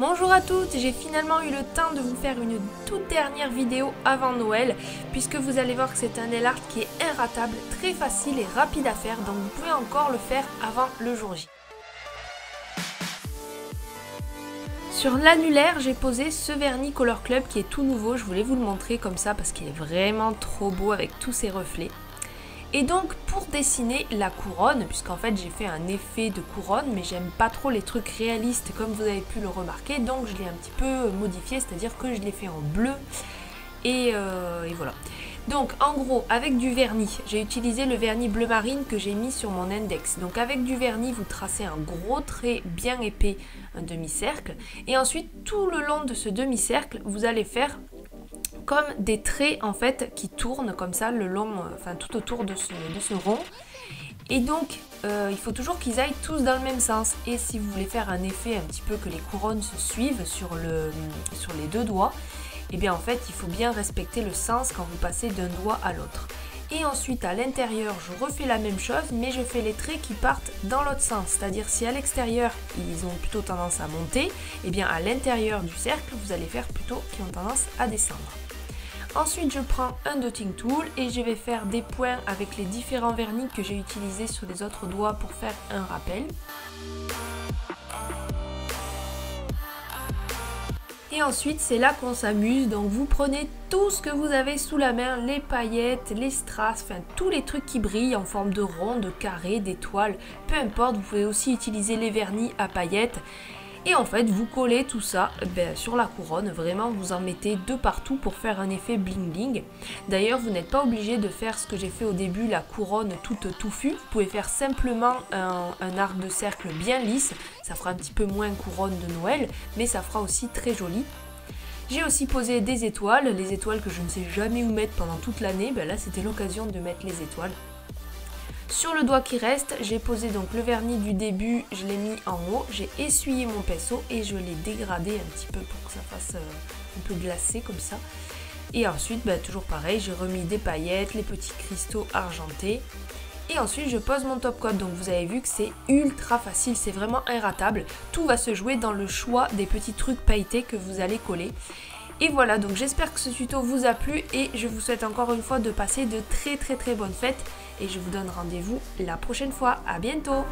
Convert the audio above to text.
Bonjour à toutes, j'ai finalement eu le temps de vous faire une toute dernière vidéo avant Noël, puisque vous allez voir que c'est un nail art qui est inratable, très facile et rapide à faire, donc vous pouvez encore le faire avant le jour J. Sur l'annulaire, j'ai posé ce vernis Color Club qui est tout nouveau, je voulais vous le montrer comme ça parce qu'il est vraiment trop beau avec tous ses reflets. Et donc pour dessiner la couronne, puisqu'en fait j'ai fait un effet de couronne, mais j'aime pas trop les trucs réalistes comme vous avez pu le remarquer, donc je l'ai un petit peu modifié, c'est-à-dire que je l'ai fait en bleu et voilà. Donc en gros avec du vernis, j'ai utilisé le vernis bleu marine que j'ai mis sur mon index. Donc avec du vernis vous tracez un gros trait bien épais, un demi-cercle, et ensuite tout le long de ce demi-cercle vous allez faire comme des traits en fait qui tournent comme ça le long, enfin tout autour de ce rond. Et donc il faut toujours qu'ils aillent tous dans le même sens. Et si vous voulez faire un effet un petit peu que les couronnes se suivent sur les deux doigts, et bien en fait il faut bien respecter le sens quand vous passez d'un doigt à l'autre. Et ensuite à l'intérieur je refais la même chose, mais je fais les traits qui partent dans l'autre sens. C'est-à-dire si à l'extérieur ils ont plutôt tendance à monter, et bien à l'intérieur du cercle vous allez faire plutôt qui ont tendance à descendre. Ensuite je prends un dotting tool et je vais faire des points avec les différents vernis que j'ai utilisés sur les autres doigts pour faire un rappel. Et ensuite c'est là qu'on s'amuse, donc vous prenez tout ce que vous avez sous la main, les paillettes, les strass, enfin tous les trucs qui brillent en forme de rond, de carré, d'étoile, peu importe, vous pouvez aussi utiliser les vernis à paillettes. Et en fait vous collez tout ça sur la couronne, vraiment vous en mettez de partout pour faire un effet bling bling. D'ailleurs vous n'êtes pas obligé de faire ce que j'ai fait au début, la couronne toute touffue. Vous pouvez faire simplement un arc de cercle bien lisse, ça fera un petit peu moins couronne de Noël, mais ça fera aussi très joli. J'ai aussi posé des étoiles, les étoiles que je ne sais jamais où mettre pendant toute l'année, là c'était l'occasion de mettre les étoiles. Sur le doigt qui reste, j'ai posé donc le vernis du début, je l'ai mis en haut, j'ai essuyé mon pinceau et je l'ai dégradé un petit peu pour que ça fasse un peu glacé comme ça. Et ensuite, toujours pareil, j'ai remis des paillettes, les petits cristaux argentés. Et ensuite, je pose mon top coat. Donc vous avez vu que c'est ultra facile, c'est vraiment inratable. Tout va se jouer dans le choix des petits trucs pailletés que vous allez coller. Et voilà, donc j'espère que ce tuto vous a plu et je vous souhaite encore une fois de passer de très bonnes fêtes et je vous donne rendez-vous la prochaine fois. À bientôt!